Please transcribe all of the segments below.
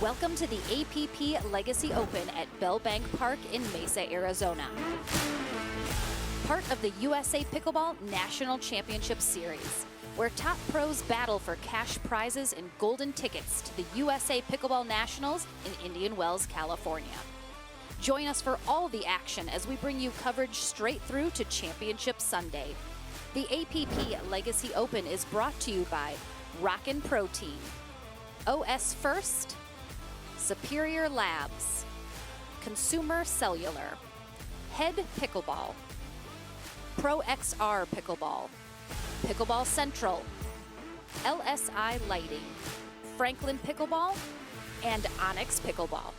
Welcome to the APP Legacy Open at Bell Bank Park in Mesa, Arizona. Part of the USA Pickleball National Championship Series, where top pros battle for cash prizes and golden tickets to the USA Pickleball Nationals in Indian Wells, California. Join us for all the action as we bring you coverage straight through to Championship Sunday. The APP Legacy Open is brought to you by Rockin' Protein, OS First, Superior Labs, Consumer Cellular, Head Pickleball, Pro XR Pickleball, Pickleball Central, LSI Lighting, Franklin Pickleball, and Onyx Pickleball.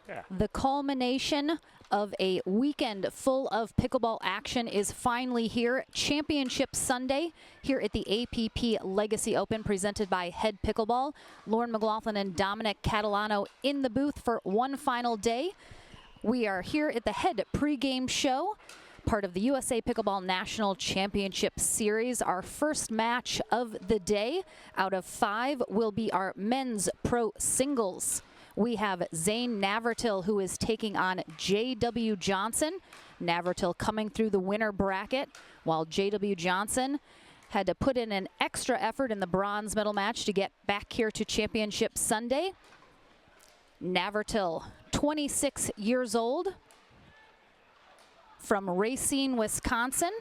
Yeah. The culmination of a weekend full of pickleball action is finally here. Championship Sunday here at the APP Legacy Open, presented by Head Pickleball. Lauren McLaughlin and Dominic Catalano in the booth for one final day. We are here at the Head pregame show, part of the USA Pickleball National Championship Series. Our first match of the day out of 5 will be our men's pro singles. We have Zane Navratil, who is taking on J.W. Johnson. Navratil coming through the winner bracket, while J.W. Johnson had to put in an extra effort in the bronze medal match to get back here to Championship Sunday. Navratil, 26 years old, from Racine, Wisconsin.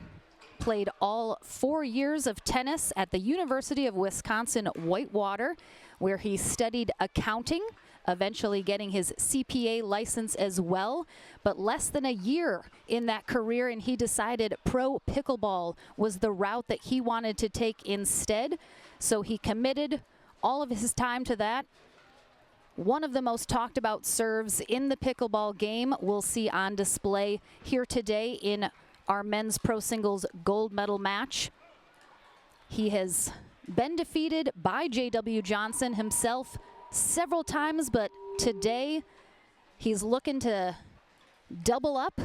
Played all 4 years of tennis at the University of Wisconsin-Whitewater, where he studied accounting, eventually getting his CPA license as well. But less than a year in that career, and he decided pro pickleball was the route that he wanted to take instead. So he committed all of his time to that. One of the most talked about serves in the pickleball game we'll see on display here today in our men's pro singles gold medal match. He has been defeated by J.W. Johnson himself several times, but today he's looking to double up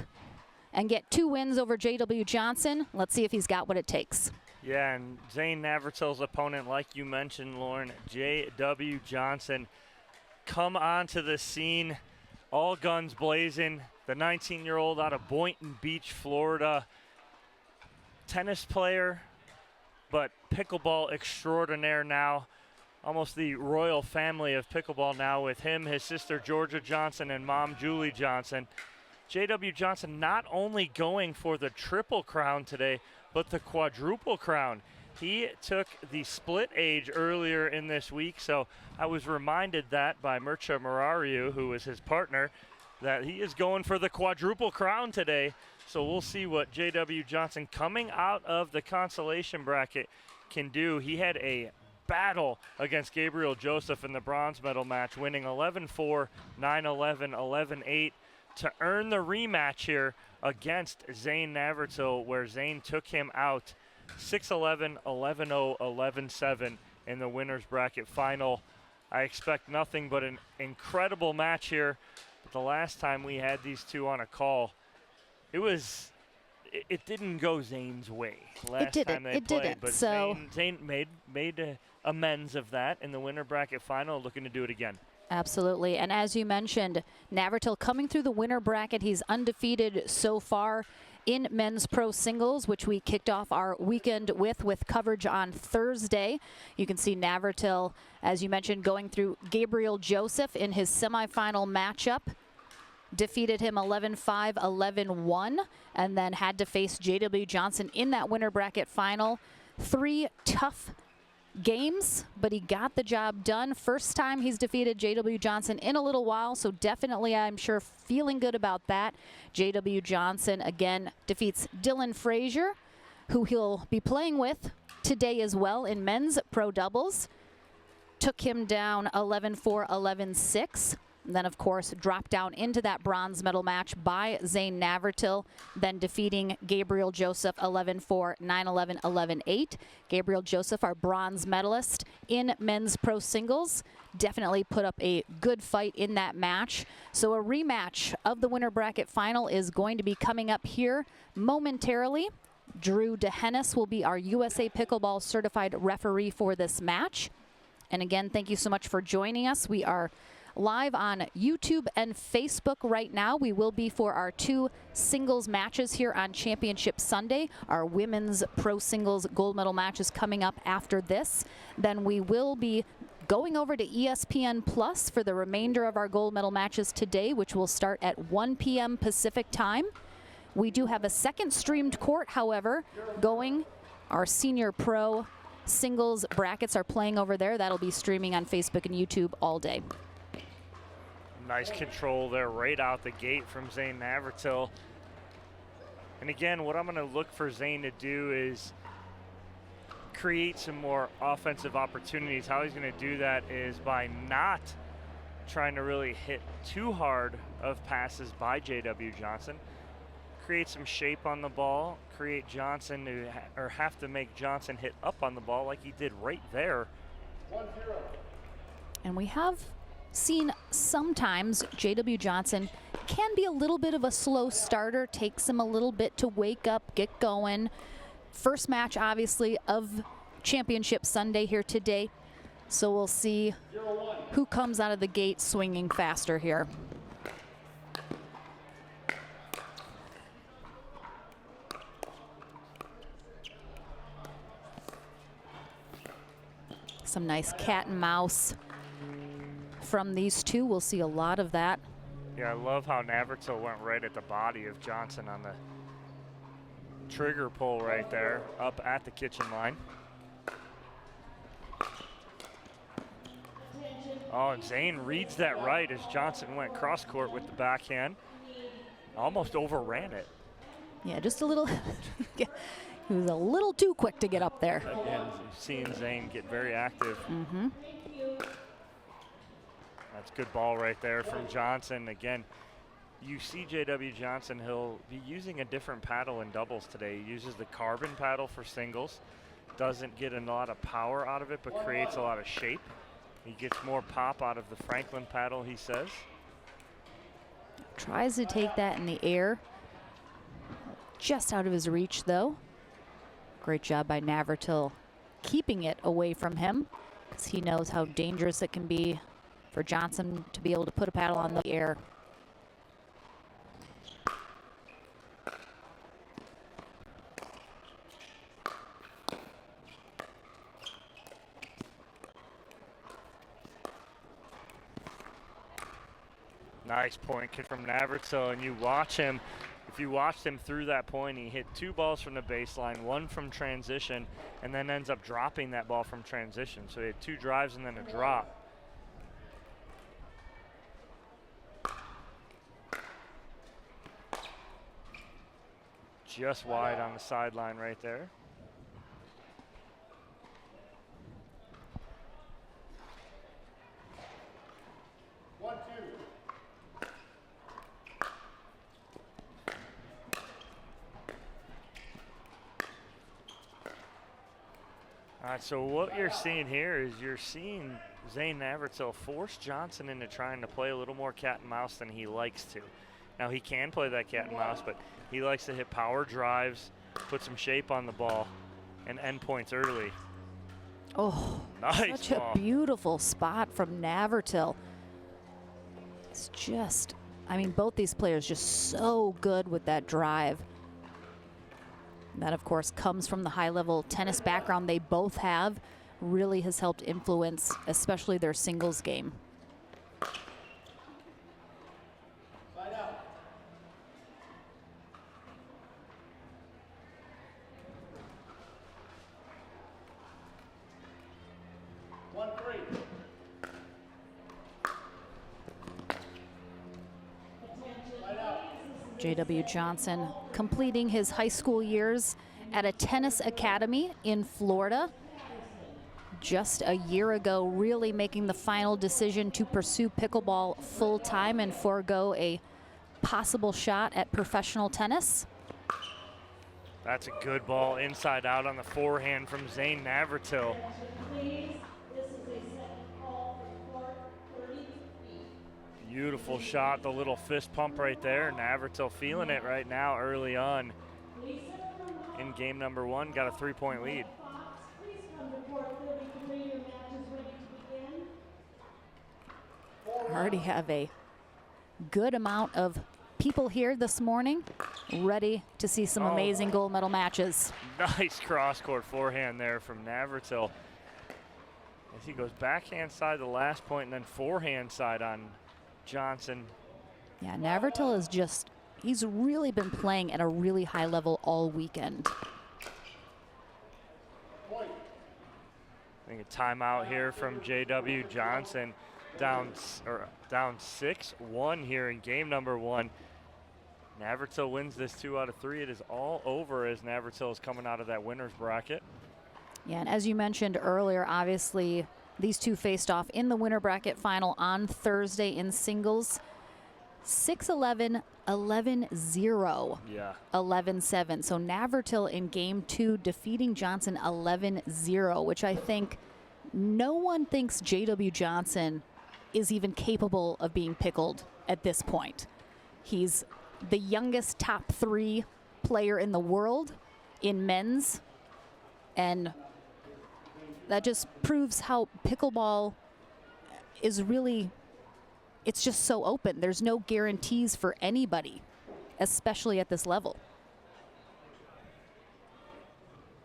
and get 2 wins over J.W. Johnson. Let's see if he's got what it takes. Yeah, and Zane Navratil's opponent, like you mentioned, Lauren, J.W. Johnson, come onto the scene, all guns blazing. The 19-year-old out of Boynton Beach, Florida, tennis player, but pickleball extraordinaire now. Almost the royal family of pickleball now, with him, his sister Georgia Johnson, and mom Julie Johnson. J.W. Johnson not only going for the triple crown today, but the quadruple crown. He took the split age earlier in this week, so I was reminded that by Mircea Marariu, who is his partner, that he is going for the quadruple crown today. So we'll see what J.W. Johnson, coming out of the consolation bracket, can do. He had a battle against Gabriel Joseph in the bronze medal match, winning 11-4, 9-11, 11-8 to earn the rematch here against Zane Navratil, where Zane took him out 6-11, 11-0, 11-7 in the winner's bracket final. I expect nothing but an incredible match here. But the last time we had these two on a call, it didn't go Zane's way last time they played. But so Zane made amends of that in the winner bracket final, looking to do it again. Absolutely. And as you mentioned, Navratil coming through the winner bracket. He's undefeated so far in men's pro singles, which we kicked off our weekend with coverage on Thursday. You can see Navratil, as you mentioned, going through Gabriel Joseph in his semifinal matchup. Defeated him 11-5, 11-1, and then had to face J.W. Johnson in that winner bracket final. 3 tough games, but he got the job done. First time he's defeated J.W. Johnson in a little while, so definitely, I'm sure, feeling good about that. J.W. Johnson, again, defeats Dylan Frazier, who he'll be playing with today as well in men's pro doubles. Took him down 11-4, 11-6. And then, of course, dropped down into that bronze medal match by Zane Navratil, then defeating Gabriel Joseph 11-4, 9-11, 11-8. Gabriel Joseph, our bronze medalist in men's pro singles, definitely put up a good fight in that match. So a rematch of the winner bracket final is going to be coming up here momentarily. Drew DeHennis will be our USA Pickleball certified referee for this match. And again, thank you so much for joining us. We are live on YouTube and Facebook right now. We will be for our 2 singles matches here on Championship Sunday. Our women's pro singles gold medal match is coming up after this. Then we will be going over to ESPN Plus for the remainder of our gold medal matches today, which will start at 1 p.m. Pacific time. We do have a second streamed court, however, going. Our senior pro singles brackets are playing over there. That'll be streaming on Facebook and YouTube all day. Nice control there right out the gate from Zane Navratil. And again, what I'm going to look for Zane to do is create some more offensive opportunities. How he's going to do that is by not trying to really hit too hard of passes by J.W. Johnson. Create some shape on the ball, create Johnson to or have to make Johnson hit up on the ball like he did right there. 1-0. And we have seen sometimes J.W. Johnson can be a little bit of a slow starter, takes him a little bit to wake up, get going. First match, obviously, of Championship Sunday here today. So we'll see who comes out of the gate swinging faster here. Some nice cat and mouse from these two. We'll see a lot of that. Yeah, I love how Navratil went right at the body of Johnson on the trigger pull right there, up at the kitchen line. Oh, and Zane reads that right as Johnson went cross court with the backhand. Almost overran it. Yeah, just a little. He was a little too quick to get up there. Again, seeing Zane get very active. Mm-hmm. That's good ball right there from Johnson. Again, you see J.W. Johnson, he'll be using a different paddle in doubles today. He uses the carbon paddle for singles. Doesn't get a lot of power out of it, but creates a lot of shape. He gets more pop out of the Franklin paddle, he says. Tries to take that in the air. Just out of his reach, though. Great job by Navratil keeping it away from him, because he knows how dangerous it can be for Johnson to be able to put a paddle on the air. Nice point kick from Navratil, and you watch him. If you watched him through that point, he hit 2 balls from the baseline, 1 from transition, and then ends up dropping that ball from transition. So he had 2 drives and then a drop. Just wide on the sideline right there. All right, so what you're seeing here is you're seeing Zane Navratil force Johnson into trying to play a little more cat and mouse than he likes to. Now, he can play that cat and mouse, but he likes to hit power drives, put some shape on the ball, and end points early. Oh, nice such ball. A beautiful spot from Navratil. It's just, I mean, both these players just so good with that drive. That, of course, comes from the high-level tennis background they both have. Really has helped influence, especially their singles game. Side out. J.W. Johnson completing his high school years at a tennis academy in Florida. Just a year ago, really making the final decision to pursue pickleball full-time and forego a possible shot at professional tennis. That's a good ball inside out on the forehand from Zane Navratil. Beautiful shot, the little fist pump right there. Navratil feeling it right now early on in game number 1, got a 3-point lead. Already have a good amount of people here this morning ready to see some amazing gold medal matches. Nice cross-court forehand there from Navratil. As he goes backhand side the last point and then forehand side on Johnson. Yeah, Navratil is just, he's really been playing at a really high level all weekend. I think a timeout here from J.W. Johnson, down 6-1 here in game number 1. Navratil wins this 2 out of 3. It is all over as Navratil is coming out of that winner's bracket. Yeah, and as you mentioned earlier, obviously these two faced off in the winner bracket final on Thursday in singles. 6-11, 11-0, yeah, 11-7. So Navratil in game 2 defeating Johnson 11-0, which I think no one thinks J.W. Johnson is even capable of being pickled at this point. He's the youngest top 3 player in the world in men's, and that just proves how pickleball is really, it's just so open. There's no guarantees for anybody, especially at this level.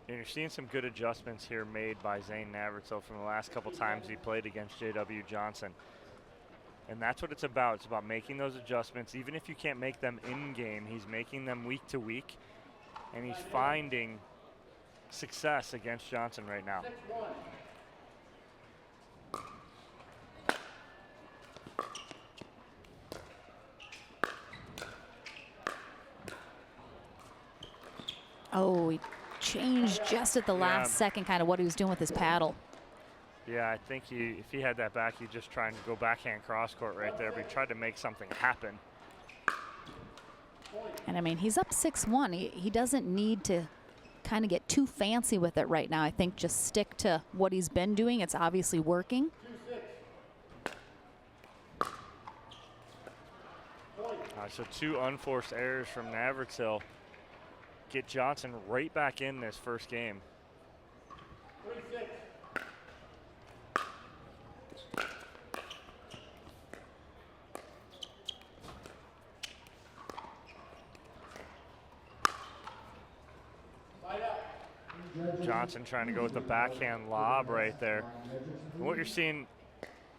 And you're seeing some good adjustments here made by Zane Navratil from the last couple times he played against J.W. Johnson. And that's what it's about. It's about making those adjustments. Even if you can't make them in-game, he's making them week to week, and he's finding success against Johnson right now. Oh, he changed just at the last second kind of what he was doing with his paddle. Yeah, I think if he had that back, he'd just try and go backhand cross court right there, but he tried to make something happen. And I mean, he's up 6-1. He doesn't need to kind of get too fancy with it right now. I think just stick to what he's been doing. It's obviously working. So 2 unforced errors from Navratil get Johnson right back in this first game. 36. Johnson trying to go with the backhand lob right there. And what you're seeing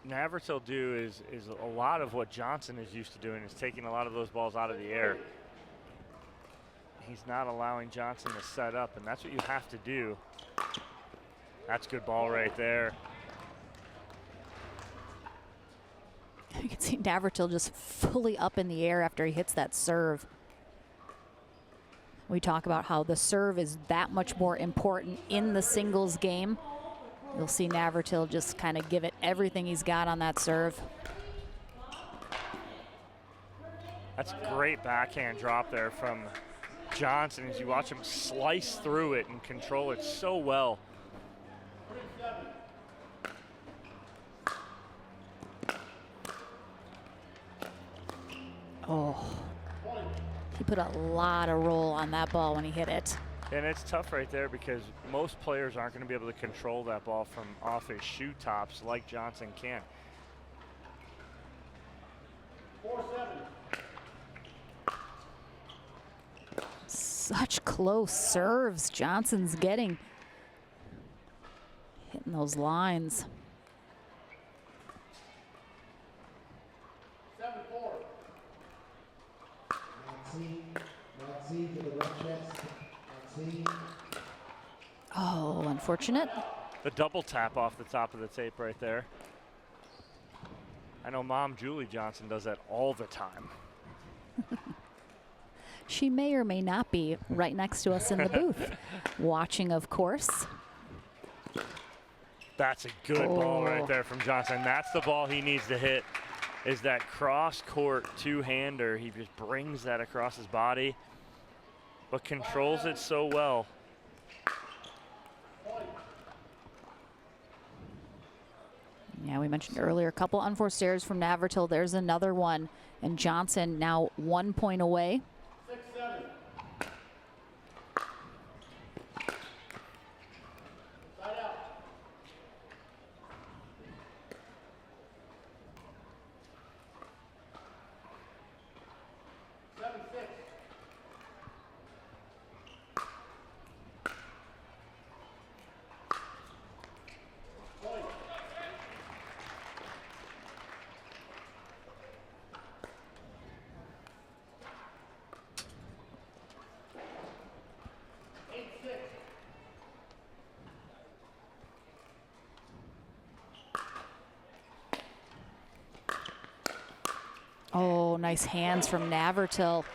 Navratil do is a lot of what Johnson is used to doing, is taking a lot of those balls out of the air. He's not allowing Johnson to set up, and that's what you have to do. That's good ball right there. You can see Navratil just fully up in the air after he hits that serve. We talk about how the serve is that much more important in the singles game. You'll see Navratil just kind of give it everything he's got on that serve. That's a great backhand drop there from Johnson as you watch him slice through it and control it so well. Oh, he put a lot of roll on that ball when he hit it. And it's tough right there because most players aren't going to be able to control that ball from off his shoe tops like Johnson can. 4-7. Such close serves Johnson's getting. Hitting those lines. 7-4. Oh, unfortunate. The double tap off the top of the tape right there. I know Mom Julie Johnson does that all the time. She may or may not be right next to us in the booth, watching, of course. That's a good ball right there from Johnson. That's the ball he needs to hit, is that cross-court two-hander. He just brings that across his body, but controls it so well. Yeah, we mentioned earlier, a couple unforced errors from Navratil. There's another one, and Johnson now 1 point away. 6-7. Oh, nice hands from Navratil.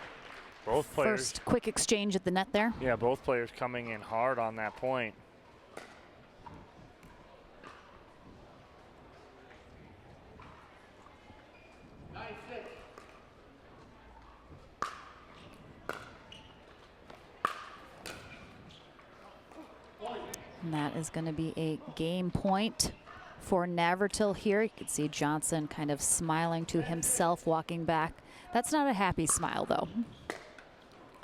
Both players. First quick exchange at the net there. Yeah, both players coming in hard on that point. And that is going to be a game point for Navratil here. You can see Johnson kind of smiling to himself, walking back. That's not a happy smile, though.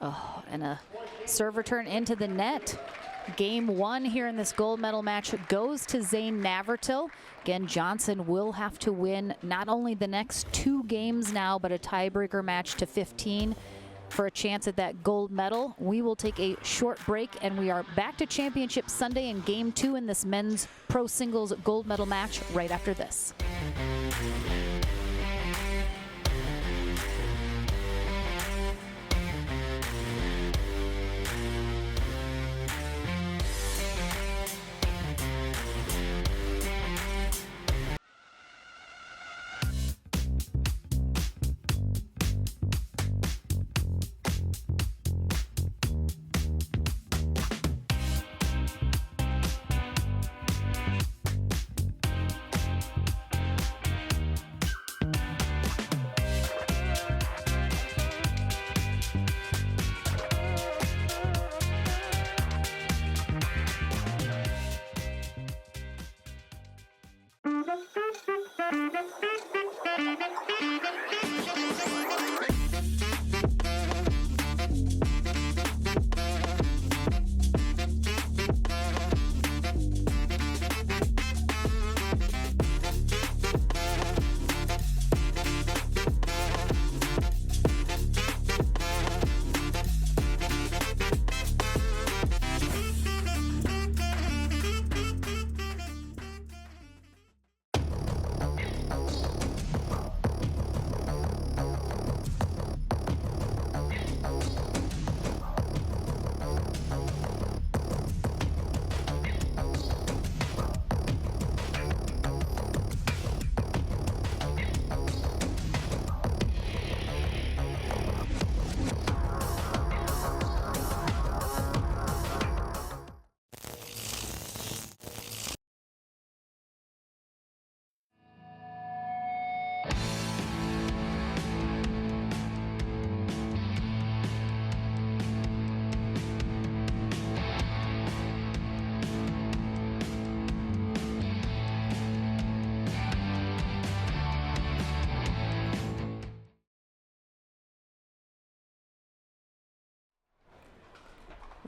Oh, and a serve return into the net. Game one here in this gold medal match goes to Zane Navratil. Again, Johnson will have to win not only the next 2 games now, but a tiebreaker match to 15 for a chance at that gold medal. We will take a short break, and we are back to Championship Sunday in game 2 in this men's pro singles gold medal match right after this.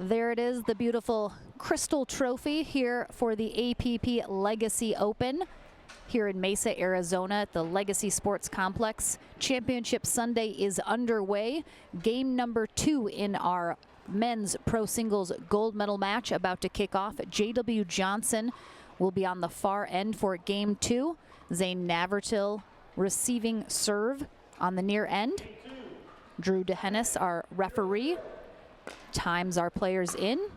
There it is, the beautiful crystal trophy here for the APP Legacy Open here in Mesa, Arizona at the Legacy Sports Complex. Championship Sunday is underway. Game number 2 in our men's pro singles gold medal match about to kick off. J.W. Johnson will be on the far end for game 2. Zane Navratil receiving serve on the near end. Drew DeHennis, our referee, times our players in.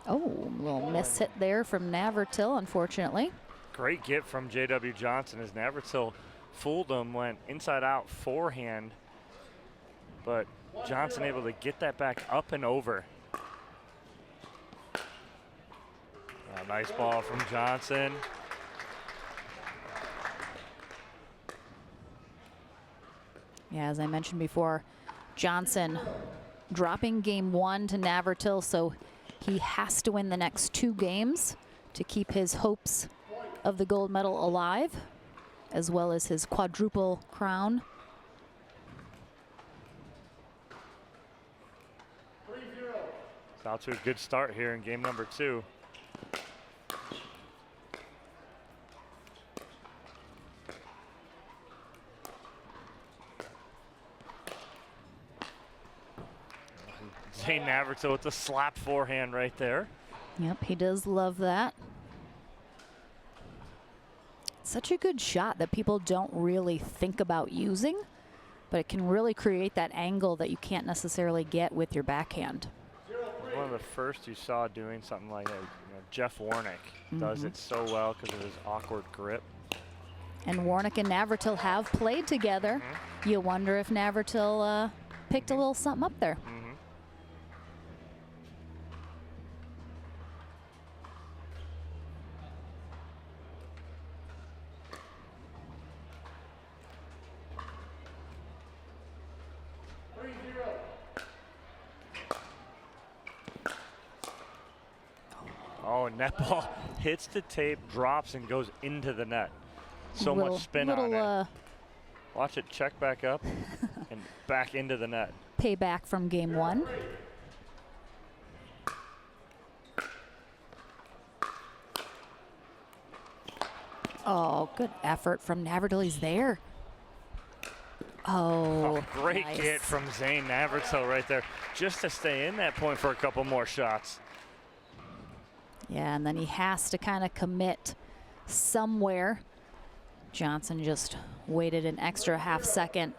Oh, a little miss hit there from Navratil, unfortunately. Great get from J.W. Johnson as Navratil fooled him, went inside out forehand, but Johnson able to get that back up and over. Nice ball from Johnson. Yeah, as I mentioned before, Johnson dropping game 1 to Navratil, so he has to win the next 2 games to keep his hopes of the gold medal alive, as well as his quadruple crown. It's out to a good start here in game number 2. Zane Navratil with the slap forehand right there. Yep, he does love that. Such a good shot that people don't really think about using, but it can really create that angle that you can't necessarily get with your backhand. one of the first you saw doing something like that. You know, Jeff Warnick does it so well because of his awkward grip. And Warnick and Navratil have played together. You wonder if Navratil picked a little something up there. Oh, and that ball hits the tape, drops, and goes into the net. So much spin on it. Watch it check back up and back into the net. Payback from game 1. Oh, good effort from Navratil. He's there. Oh, great nice. get from Zane Navratil right there, just to stay in that point for a couple more shots. Yeah, and then he has to kind of commit somewhere. Johnson just waited an extra half second.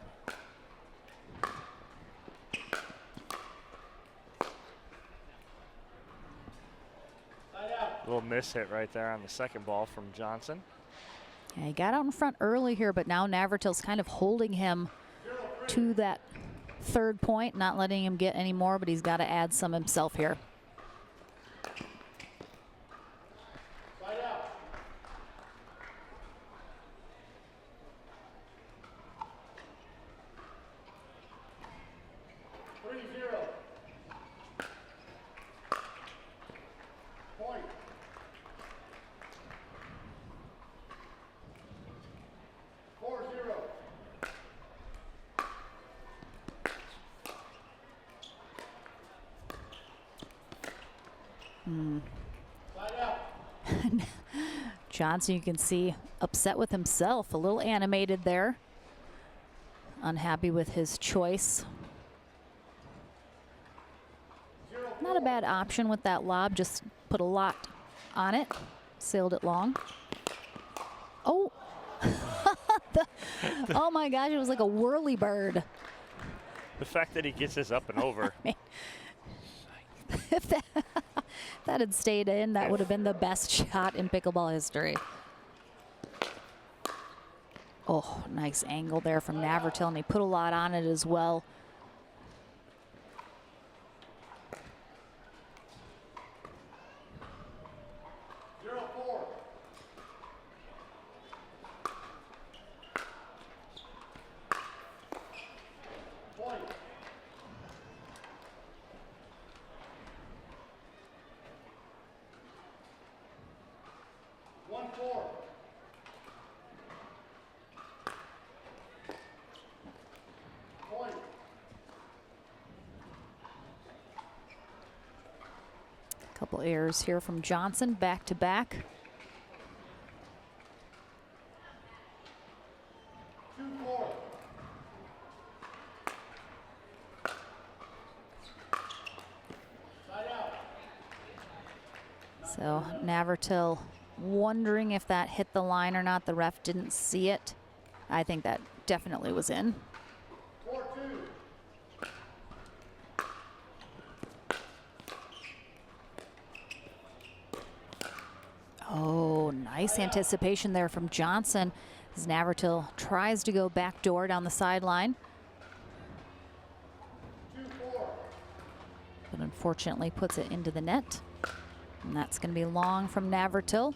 A little miss hit right there on the second ball from Johnson. Yeah, he got out in front early here, but now Navratil's kind of holding him to that third point, not letting him get any more, but he's got to add some himself here. Johnson, you can see, upset with himself, a little animated there. Unhappy with his choice. Not a bad option with that lob, just put a lot on it, sailed it long. Oh, oh my gosh, it was like a whirly bird. The fact that he gets this up and over. If that had stayed in, that would have been the best shot in pickleball history. Oh, nice angle there from Navratil, and he put a lot on it as well. Couple errors here from Johnson, back to back. So Navratil wondering if that hit the line or not. The ref didn't see it. I think that definitely was in. Oh, nice anticipation there from Johnson as Navratil tries to go backdoor down the sideline. But unfortunately puts it into the net. And that's going to be long from Navratil.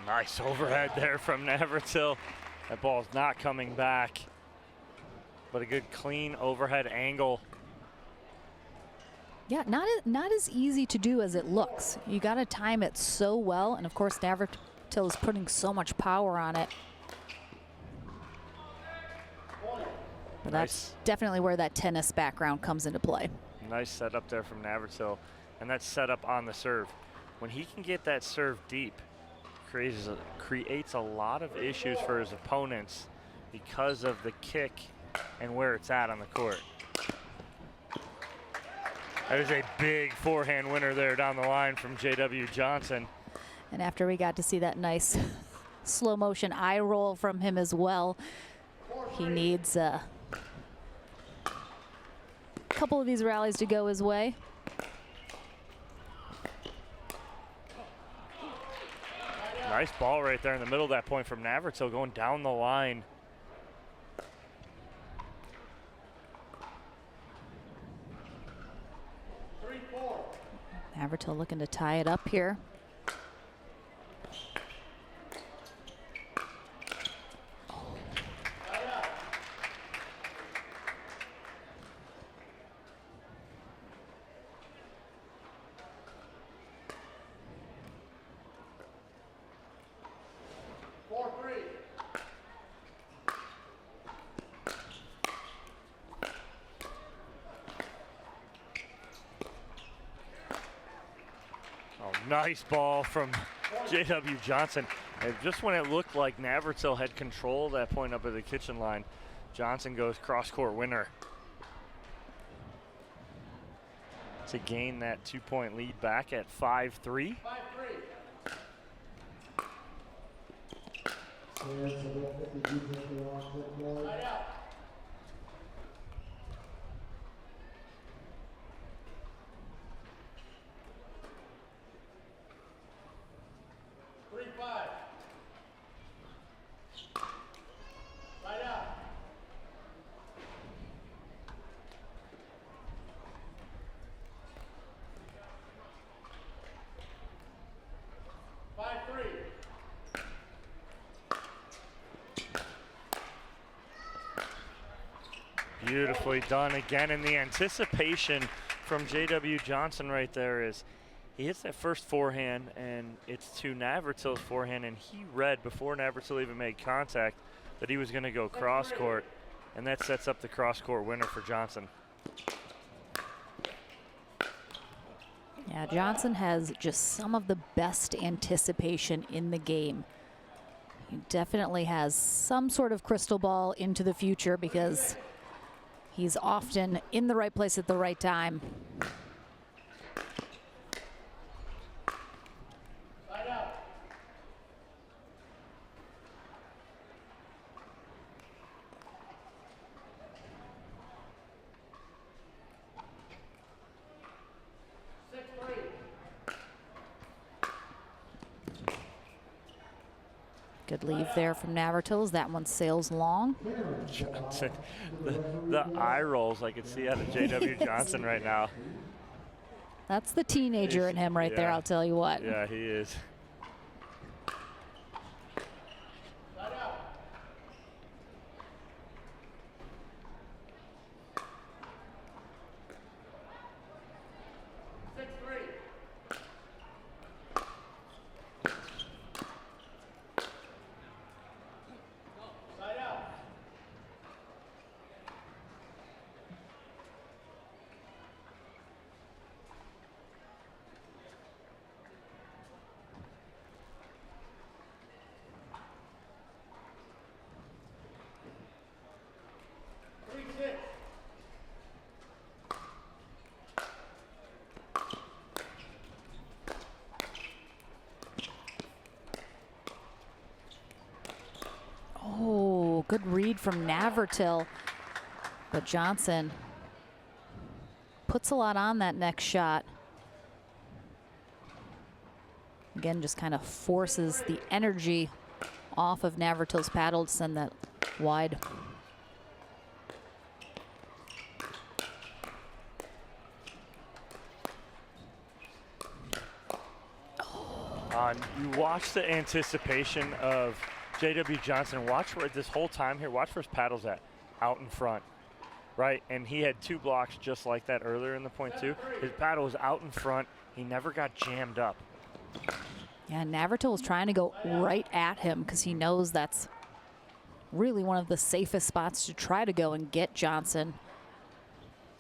Nice overhead there from Navratil. That ball's not coming back, but a good clean overhead angle. Yeah, not as easy to do as it looks. You got to time it so well, and of course Navratil is putting so much power on it. But that's definitely where that tennis background comes into play. Nice setup there from Navratil, and that's set up on the serve. When he can get that serve deep, creates a lot of issues for his opponents because of the kick and where it's at on the court. That is a big forehand winner there down the line from J.W. Johnson. And after we got to see that nice slow motion eye roll from him as well, he needs a couple of these rallies to go his way. Nice ball right there in the middle of that point from Navratil going down the line. Navratil looking to tie it up here. Nice ball from J.W. Johnson. And just when it looked like Navratil had control of that point up at the kitchen line, Johnson goes cross-court winner to gain that 2-point lead back at 5-3. Beautifully done again, and the anticipation from J.W. Johnson right there is he hits that first forehand, and it's to Navratil's forehand, and he read before Navratil even made contact that he was going to go cross court, and that sets up the cross court winner for Johnson. Yeah, Johnson has just some of the best anticipation in the game. He definitely has some sort of crystal ball into the future because he's often in the right place at the right time. Good leave there from Navratil as that one sails long. Johnson, the eye rolls I could see out of J.W. Johnson right now. That's the teenager in him right there, I'll tell you what. Yeah, he is. Good read from Navratil, but Johnson puts a lot on that next shot. Again, just kind of forces the energy off of Navratil's paddle to send that wide. You watch the anticipation of J.W. Johnson. Watch where this whole time here, watch where his paddle's at, out in front, right? And he had two blocks just like that earlier in the point too. His paddle was out in front. He never got jammed up. Yeah, Navratil was trying to go right at him because he knows that's really one of the safest spots to try to go and get Johnson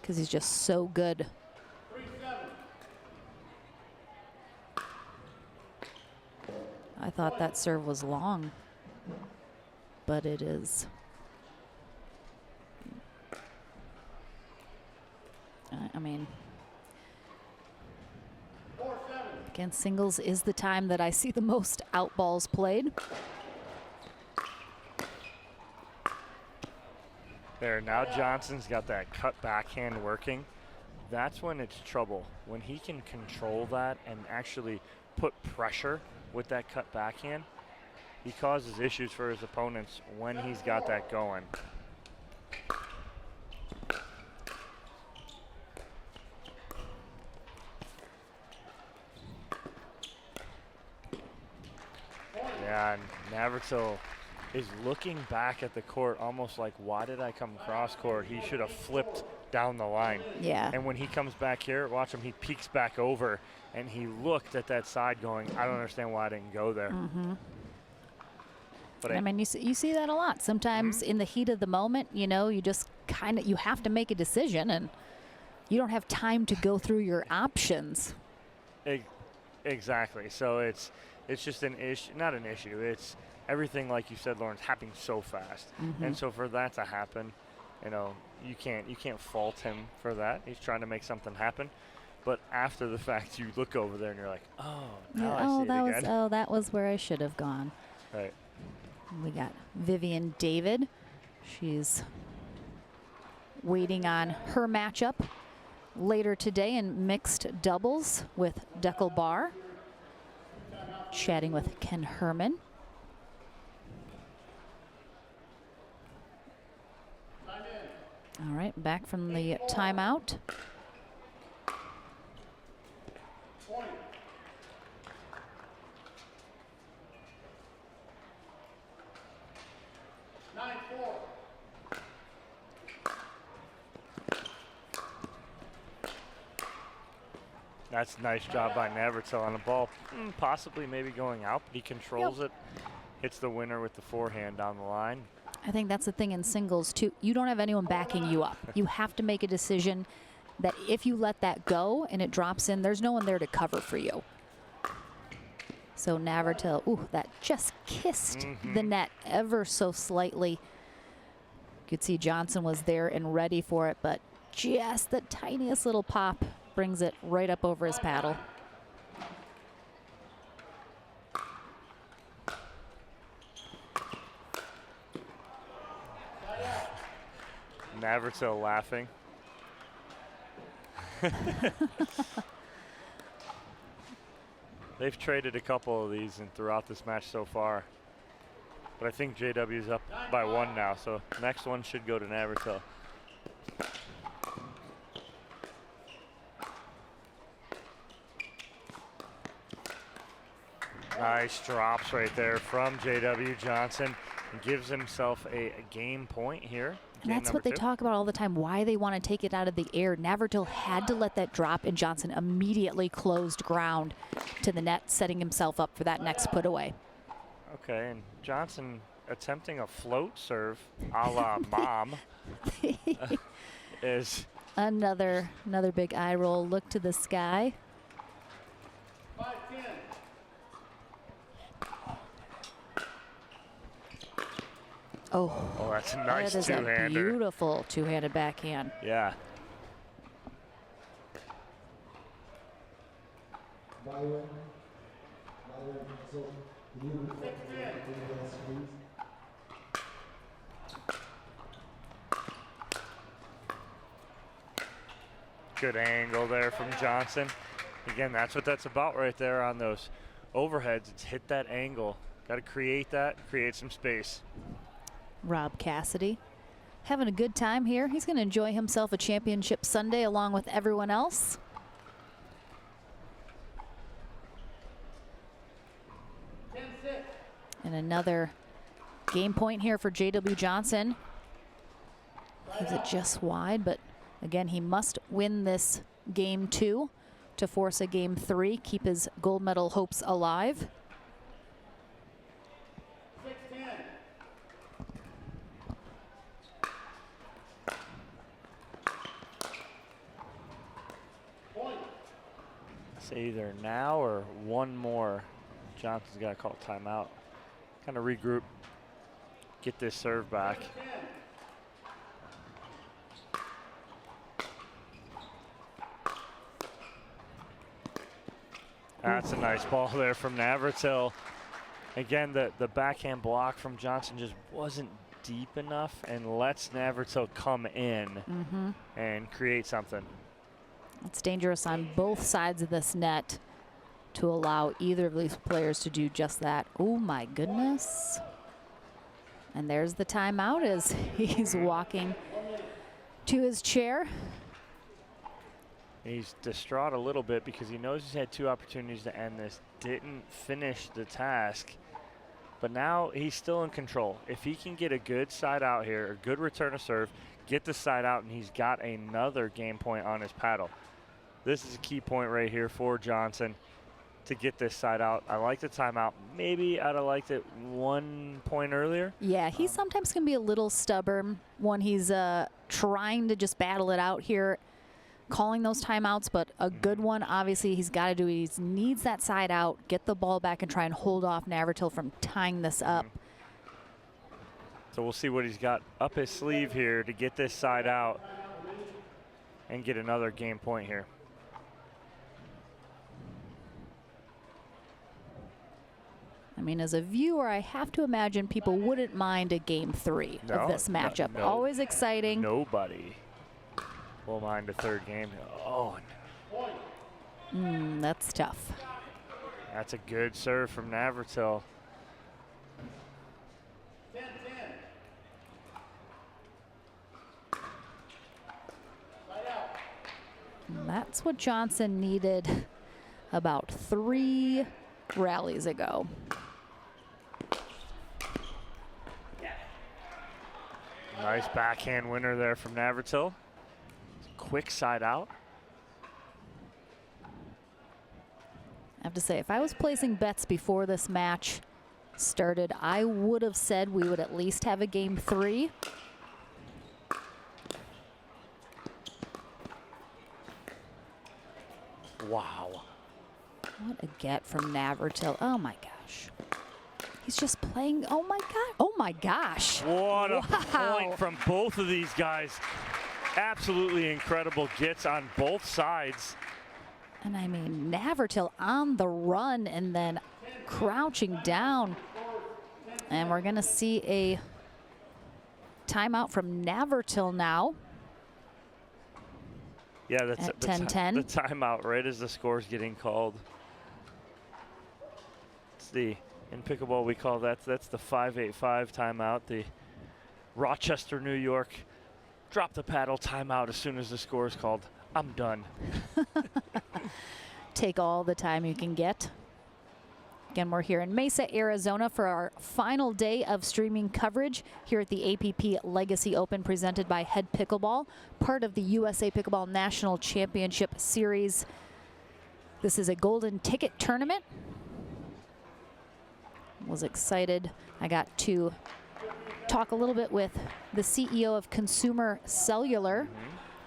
because he's just so good. I thought that serve was long, but it is. I mean, Again, singles is the time that I see the most out balls played. There, now Johnson's got that cut backhand working. That's when it's trouble. When he can control that and actually put pressure with that cut backhand, he causes issues for his opponents when he's got that going. Yeah, and Navratil is looking back at the court almost like, why did I come cross court? He should have flipped down the line. Yeah. And when he comes back here, watch him, he peeks back over and he looked at that side going, I don't understand why I didn't go there. But I mean, you see that a lot. Sometimes in the heat of the moment, you know, you just you have to make a decision and you don't have time to go through your options. Exactly. So it's just an issue, not an issue. It's everything, like you said, Lawrence, happening so fast. And so for that to happen, you know, you can't fault him for that. He's trying to make something happen. But after the fact, you look over there and you're like, oh, now I see it again. That was where I should have gone. Right. We got Vivian David. She's waiting on her matchup later today in mixed doubles with Deckel Barr. Chatting with Ken Herman. All right, back from the timeout. That's a nice job by Navratil on the ball. Possibly maybe going out, but he controls it. Hits the winner with the forehand down the line. I think that's the thing in singles, too. You don't have anyone backing you up. You have to make a decision that if you let that go and it drops in, there's no one there to cover for you. So Navratil, ooh, that just kissed the net ever so slightly. You could see Johnson was there and ready for it, but just the tiniest little pop brings it right up over his paddle. Navratil laughing. They've traded a couple of these and throughout this match so far. But I think JW's up by 1 now, so next one should go to Navratil. Nice drops right there from JW Johnson. Gives himself a game point here. And that's what they talk about all the time, why they want to take it out of the air. Navratil had to let that drop, and Johnson immediately closed ground to the net, setting himself up for that next put away. Okay, and Johnson attempting a float serve a la mom is another big eye roll, look to the sky. 5-10. Oh, that's a nice that is two-hander. a beautiful two-handed backhand. Yeah. Good angle there from Johnson. Again, that's what that's about right there on those overheads. It's hit that angle. Got to create that, create some space. Rob Cassidy having a good time here. He's going to enjoy himself a championship Sunday along with everyone else. And another game point here for JW Johnson. Leaves it just wide, but again, he must win this game 2 to force a game 3, keep his gold medal hopes alive. Say either now or one more. Johnson's got to call timeout. Kind of regroup, get this serve back. That's a nice ball there from Navratil. Again, the backhand block from Johnson just wasn't deep enough and lets Navratil come in and create something. It's dangerous on both sides of this net to allow either of these players to do just that. Oh my goodness. And there's the timeout as he's walking to his chair. He's distraught a little bit because he knows he's had 2 opportunities to end this, didn't finish the task, but now he's still in control. If he can get a good side out here, a good return of serve, get the side out, and he's got another game point on his paddle. This is a key point right here for Johnson to get this side out. I like the timeout. Maybe I'd have liked it 1 point earlier. Yeah, he sometimes can be a little stubborn when he's trying to just battle it out here, calling those timeouts, but a good one, obviously, he's got to do. He needs that side out, get the ball back, and try and hold off Navratil from tying this up. So we'll see what he's got up his sleeve here to get this side out and get another game point here. I mean, as a viewer, I have to imagine people wouldn't mind a game 3 of this matchup. No, always exciting. Nobody will mind a 3rd game. Oh, That's tough. that's a good serve from Navratil. 10-10. Side out. And that's what Johnson needed about 3 rallies ago. Nice backhand winner there from Navratil. Quick side out. I have to say, if I was placing bets before this match started, I would have said we would at least have a game 3. Wow. What a get from Navratil. Oh my gosh. He's just playing. Oh my God. Oh my gosh. What a Wow. point from both of these guys. Absolutely incredible gets on both sides. And I mean, Navratil on the run and then crouching down. And we're going to see a timeout from Navratil now. Yeah, that's At the 10-10. the timeout right as the score's getting called. It's in pickleball we call that's the 5-8-5 timeout. The Rochester, New York drop the paddle timeout as soon as the score is called. I'm done. Take all the time you can get. Again, we're here in Mesa, Arizona for our final day of streaming coverage here at the APP Legacy Open presented by Head Pickleball, part of the USA Pickleball National Championship Series. This is a golden ticket tournament. Was excited. I got to talk a little bit with the CEO of Consumer Cellular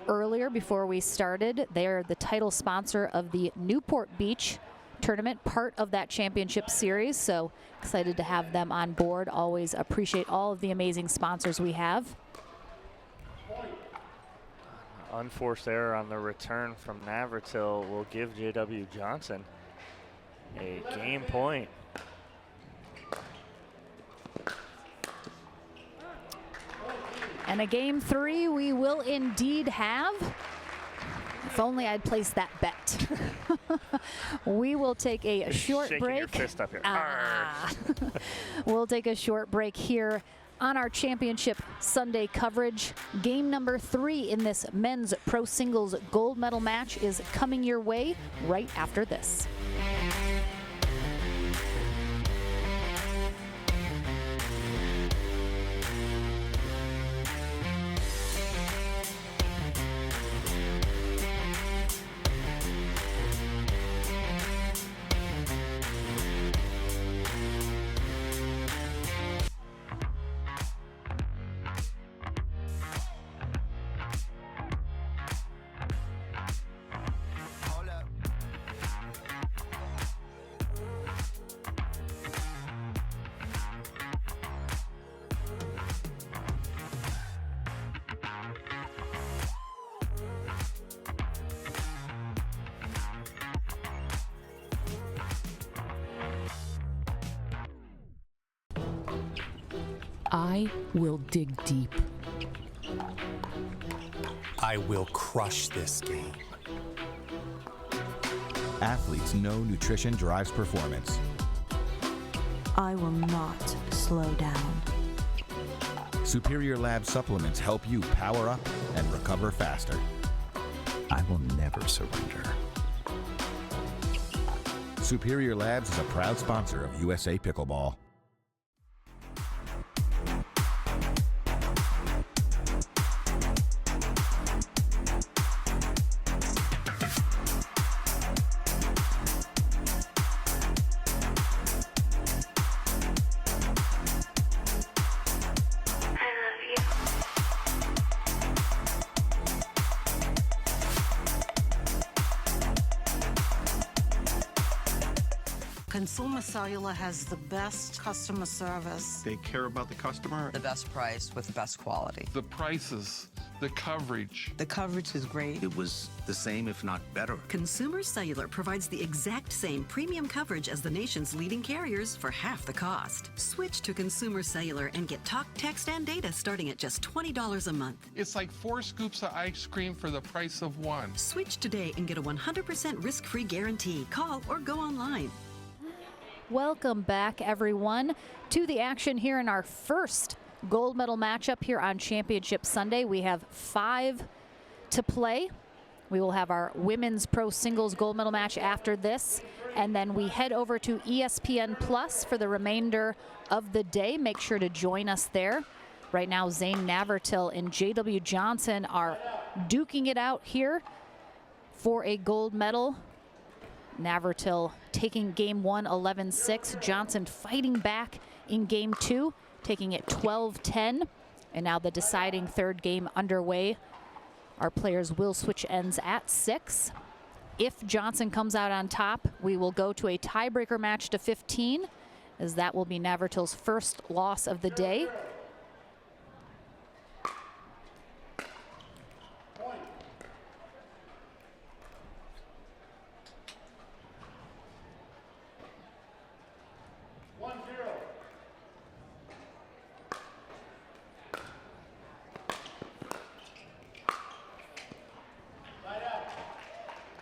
earlier before we started. They're the title sponsor of the Newport Beach tournament, part of that championship series. So excited to have them on board. Always appreciate all of the amazing sponsors we have. Unforced error on the return from Navratil will give J.W. Johnson a game point. And a game 3 we will indeed have. If only I'd placed that bet. We will take a short Shaking break. your fist up here. We'll take a short break here on our championship Sunday coverage. Game number 3 in this men's pro singles gold medal match is coming your way right after this. I will dig deep. I will crush this game. Athletes know nutrition drives performance. I will not slow down. Superior Lab supplements help you power up and recover faster. I will never surrender. Superior Labs is a proud sponsor of USA Pickleball. Consumer Cellular has the best customer service. They care about the customer. The best price with the best quality. The prices, the coverage. The coverage is great. It was the same, if not better. Consumer Cellular provides the exact same premium coverage as the nation's leading carriers for half the cost. Switch to Consumer Cellular and get talk, text, and data starting at just $20 a month. It's like 4 scoops of ice cream for the price of 1. Switch today and get a 100% risk-free guarantee. Call or go online. Welcome back, everyone, to the action here in our first gold medal matchup here on Championship Sunday. We have 5 to play. We will have our women's pro singles gold medal match after this, and then we head over to ESPN Plus for the remainder of the day. Make sure to join us there. Right now, Zane Navratil and J.W. Johnson are duking it out here for a gold medal. Navratil taking game 1 11-6. Johnson fighting back in game 2, taking it 12-10. And now the deciding third game underway. Our players will switch ends at 6. If Johnson comes out on top, we will go to a tiebreaker match to 15, as that will be Navratil's first loss of the day.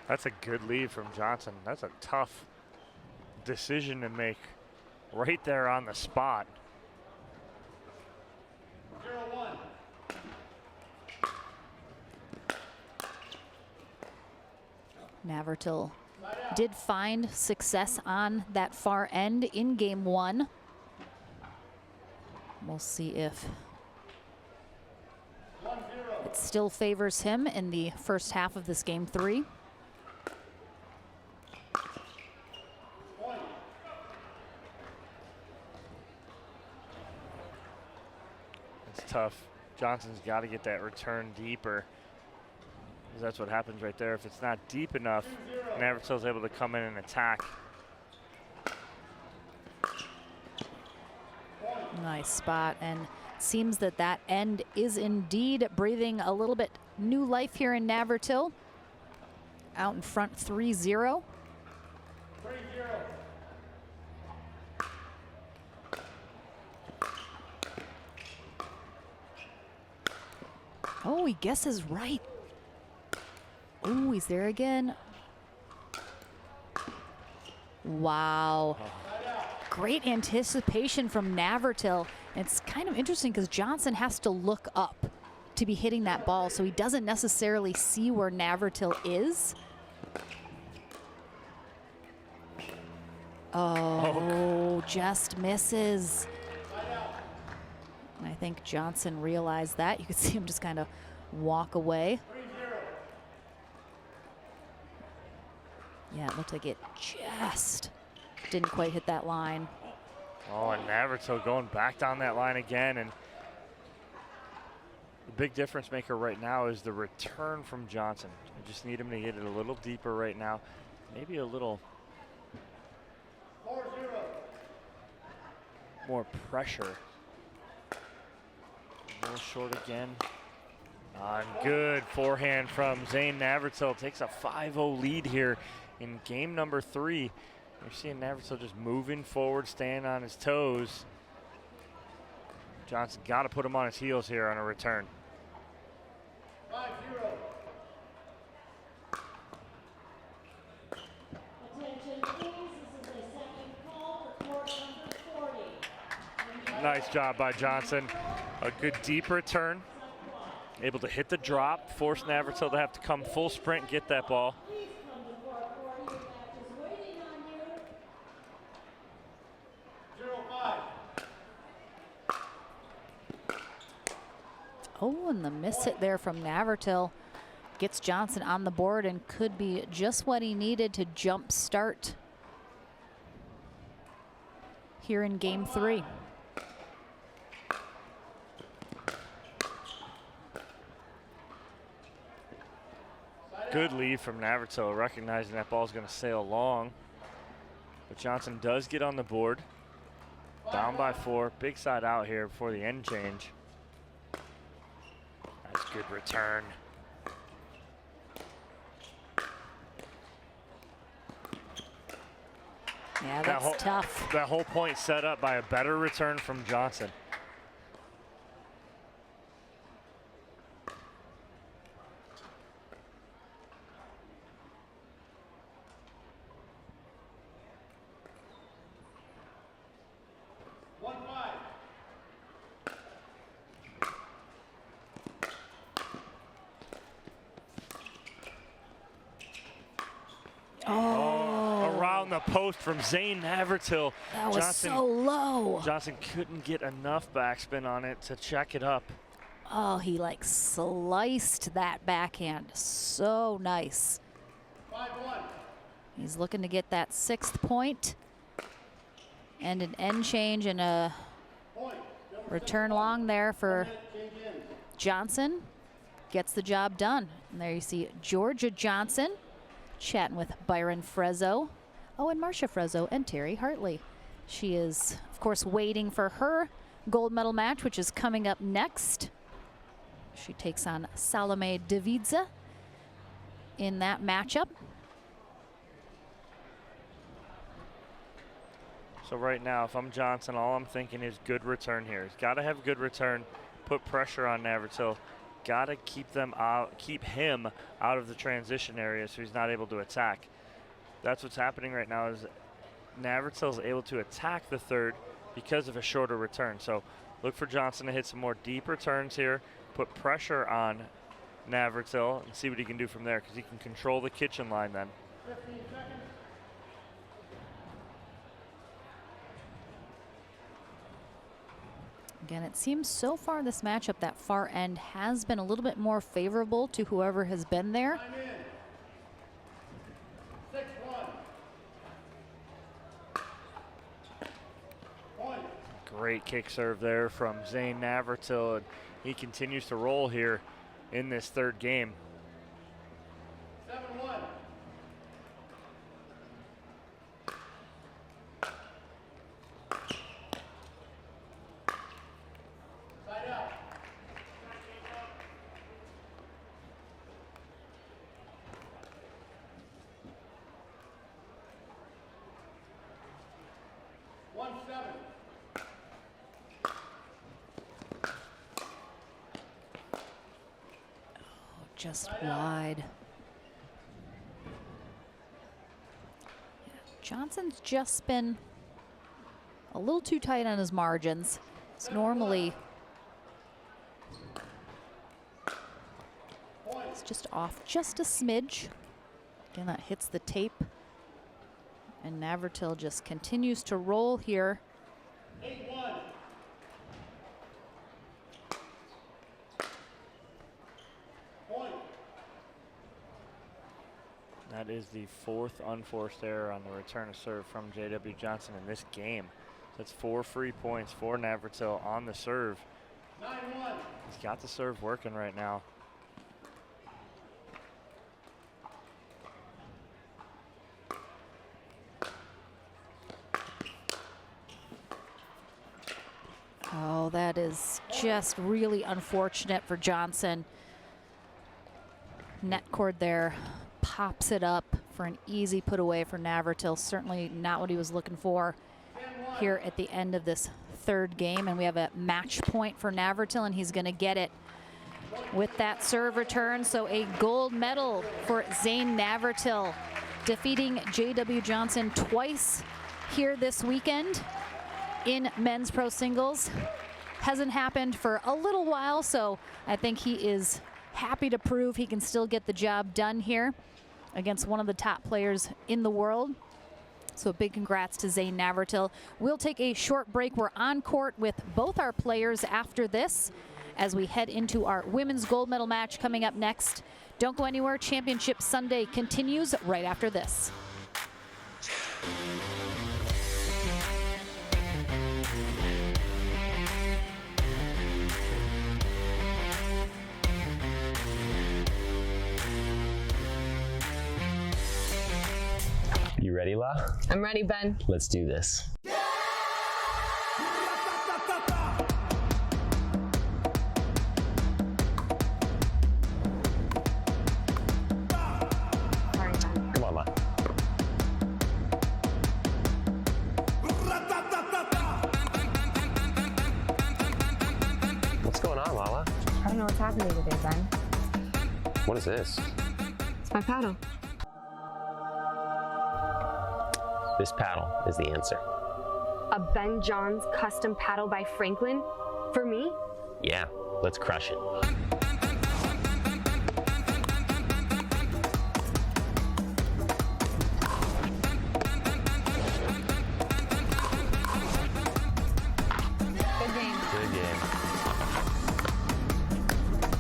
That's a good lead from Johnson. That's a tough decision to make right there on the spot. 0-1. Navratil did find success on that far end in game 1. We'll see if it still favors him in the first half of this game 3. It's tough. Johnson's got to get that return deeper, because that's what happens right there. If it's not deep enough, Navratil's able to come in and attack. Nice spot, and seems that that end is indeed breathing a little bit new life here in Navratil. Out in front 3-0. 3-0. Oh, he guesses right. Oh, he's there again. Wow. Great anticipation from Navratil. It's kind of interesting because Johnson has to look up to be hitting that ball, so he doesn't necessarily see where Navratil is. Oh, just misses. And I think Johnson realized that. You could see him just kind of walk away. Yeah, it looked like it just didn't quite hit that line. Oh, and Navratil going back down that line again. And the big difference maker right now is the return from Johnson. I just need him to get it a little deeper right now. Maybe a little 4-0. more pressure. A little short again. On good forehand from Zane Navratil. Takes a 5-0 lead here in game number 3. You're seeing Navratil just moving forward, staying on his toes, Johnson got to put him on his heels here on a return. 5-0. Nice job by Johnson. A good deep return. Able to hit the drop, force Navratil to have to come full sprint and get that ball. Oh, and the miss hit there from Navratil gets Johnson on the board and could be just what he needed to jump start here in game 3. Good lead from Navratil, recognizing that ball's going to sail long. But Johnson does get on the board. Down by 4, big side out here before the end change. That's good return. Yeah, that's tough. That whole point set up by a better return from Johnson. Post from Zane Navratil. That was so low. Johnson couldn't get enough backspin on it to check it up. Oh, he like sliced that backhand. So nice. 5-1. He's looking to get that 6th point. And an end change and a return long there for Johnson. Gets the job done. And there you see Georgia Johnson chatting with Byron Frezzo. Oh, and Marcia Frezzo and Terry Hartley. She is, of course, waiting for her gold medal match, which is coming up next. She takes on Salome Davidza in that matchup. So right now, if I'm Johnson, all I'm thinking is good return here. He's got to have a good return, put pressure on Navratil. Got to keep him out of the transition area so he's not able to attack. That's what's happening right now is Navratil is able to attack the third because of a shorter return. So look for Johnson to hit some more deep returns here, put pressure on Navratil and see what he can do from there because he can control the kitchen line then. 15 seconds. Again, it seems so far this matchup, that far end has been a little bit more favorable to whoever has been there. 6-1. Point. Great kick serve there from Zane Navratil, and he continues to roll here in this third game. 7-1. Side out. Just wide. Yeah, Johnson's just been a little too tight on his margins. It's normally it's just off just a smidge. Again, that hits the tape. And Navratil just continues to roll here. 8-1. That is the 4th unforced error on the return of serve from J.W. Johnson in this game. That's 4 free points for Navratil on the serve. 9-1. He's got the serve working right now. Oh, that is just really unfortunate for Johnson. Net cord there. Pops it up for an easy put away for Navratil. Certainly not what he was looking for here at the end of this third game, and we have a match point for Navratil, and he's going to get it with that serve return. So a gold medal for Zane Navratil, defeating J.W. Johnson twice here this weekend in men's pro singles. Hasn't happened for a little while, so I think he is happy to prove he can still get the job done here against one of the top players in the world. So big congrats to Zane Navratil. We'll take a short break. We're on court with both our players after this as we head into our women's gold medal match coming up next. Don't go anywhere. Championship Sunday continues right after this. You ready, La? I'm ready, Ben. Let's do this. Come on, La. What's going on, Lala? I don't know what's happening today, Ben. What is this? It's my paddle. This paddle is the answer. A Ben Johns custom paddle by Franklin? For me? Yeah, let's crush it. Good game. Good game.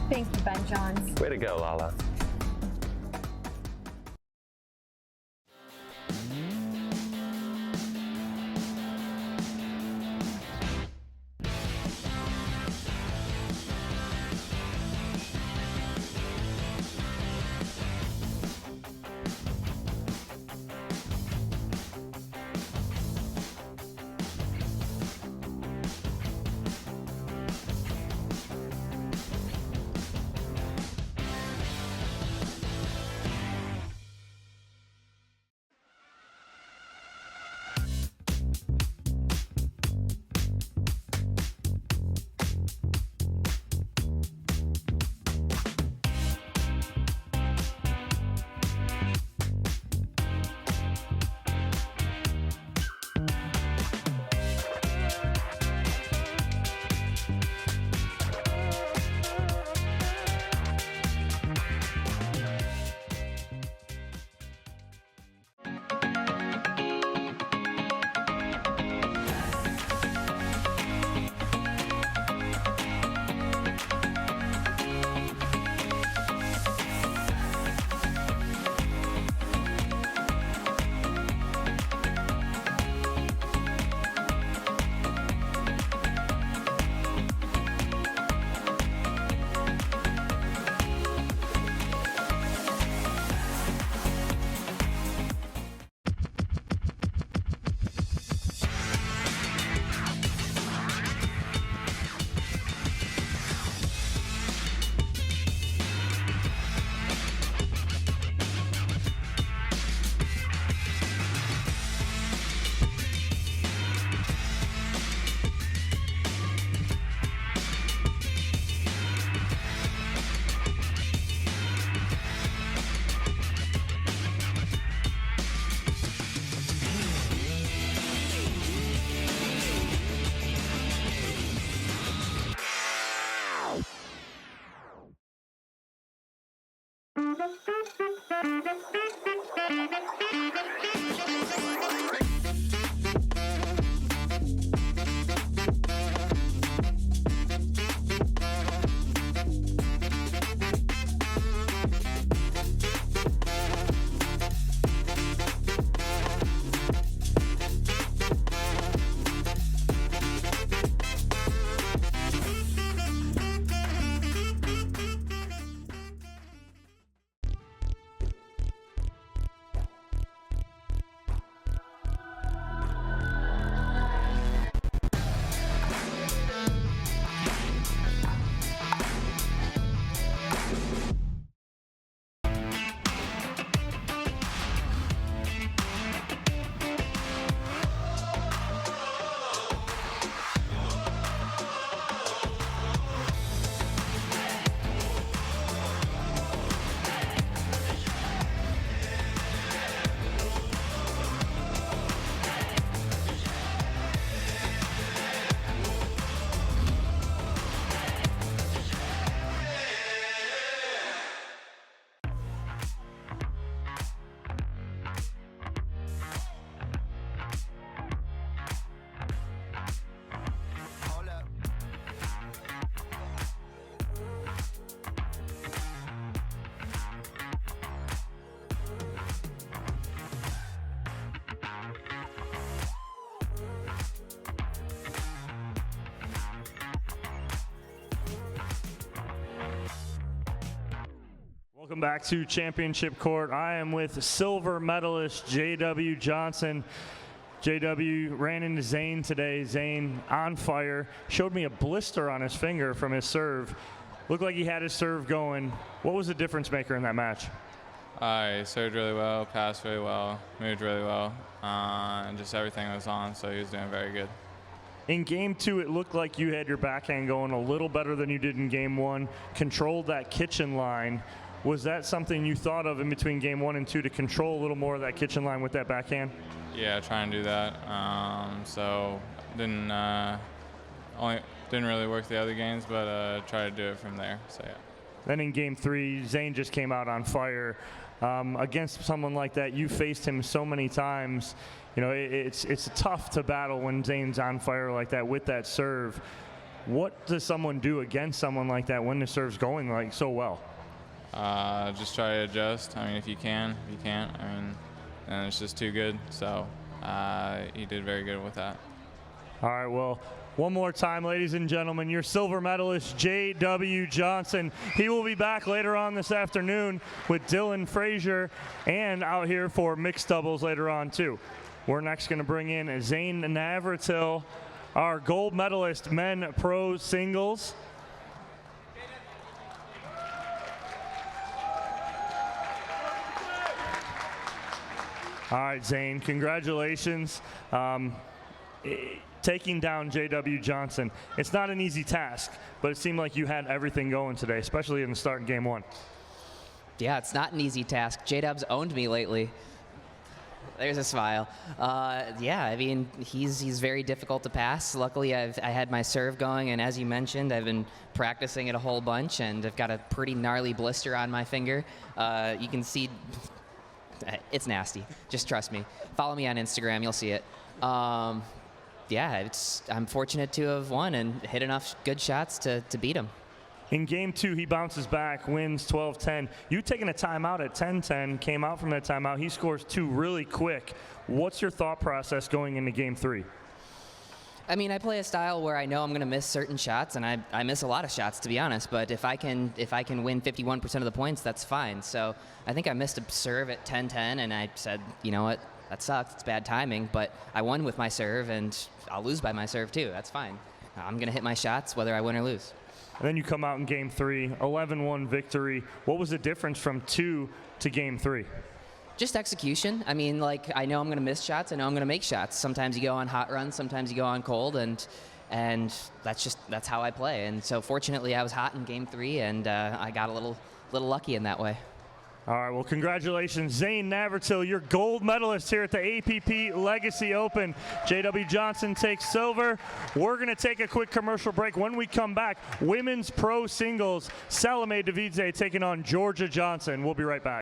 Thank you, Ben Johns. Way to go, Lala. Welcome back to Championship Court. I am with silver medalist J.W. Johnson. J.W. ran into Zane today. Zane on fire. Showed me a blister on his finger from his serve. Looked like he had his serve going. What was the difference maker in that match? He served really well, passed really well, moved really well, and just everything was on, so he was doing very good. In game 2, it looked like you had your backhand going a little better than you did in game 1, controlled that kitchen line. Was that something you thought of in between game 1 and 2 to control a little more of that kitchen line with that backhand? Yeah, try and do that. So didn't really work the other games, but try to do it from there. So yeah. Then in game 3, Zane just came out on fire. Against someone like that, you faced him so many times. You know, it's tough to battle when Zane's on fire like that with that serve. What does someone do against someone like that when the serve's going like so well? Just try to adjust. I mean, if you can, if you can't. I mean, and it's just too good. So he did very good with that. All right, well, one more time, ladies and gentlemen, your silver medalist, J.W. Johnson. He will be back later on this afternoon with Dylan Frazier and out here for mixed doubles later on, too. We're next going to bring in Zane Navratil, our gold medalist, men pro singles. All right, Zane, congratulations. Taking down J.W. Johnson, it's not an easy task, but it seemed like you had everything going today, especially in the start of game 1. Yeah, it's not an easy task. J-Dub's owned me lately. There's a smile. Yeah, I mean, he's very difficult to pass. Luckily, I had my serve going, and as you mentioned, I've been practicing it a whole bunch, and I've got a pretty gnarly blister on my finger. You can see it's nasty. Just trust me. Follow me on Instagram. You'll see it. Yeah, I'm fortunate to have won and hit enough good shots to beat him. In game 2, he bounces back, wins 12-10. You taking a timeout at 10-10, came out from that timeout. He scores 2 really quick. What's your thought process going into game 3? I mean, I play a style where I know I'm going to miss certain shots, and I miss a lot of shots, to be honest. But if I can win 51% of the points, that's fine. So I think I missed a serve at 10-10, and I said, you know what, that sucks. It's bad timing. But I won with my serve, and I'll lose by my serve too. That's fine. I'm going to hit my shots whether I win or lose. And then you come out in game 3, 11-1 victory. What was the difference from 2 to game 3? Just execution. I mean, like, I know I'm going to miss shots. I know I'm going to make shots. Sometimes you go on hot runs. Sometimes you go on cold. And that's how I play. And so fortunately, I was hot in game 3, and I got a little lucky in that way. All right, well, congratulations, Zane Navratil, your gold medalist here at the APP Legacy Open. J.W. Johnson takes silver. We're going to take a quick commercial break. When we come back, women's pro singles, Salome Davidze taking on Georgia Johnson. We'll be right back.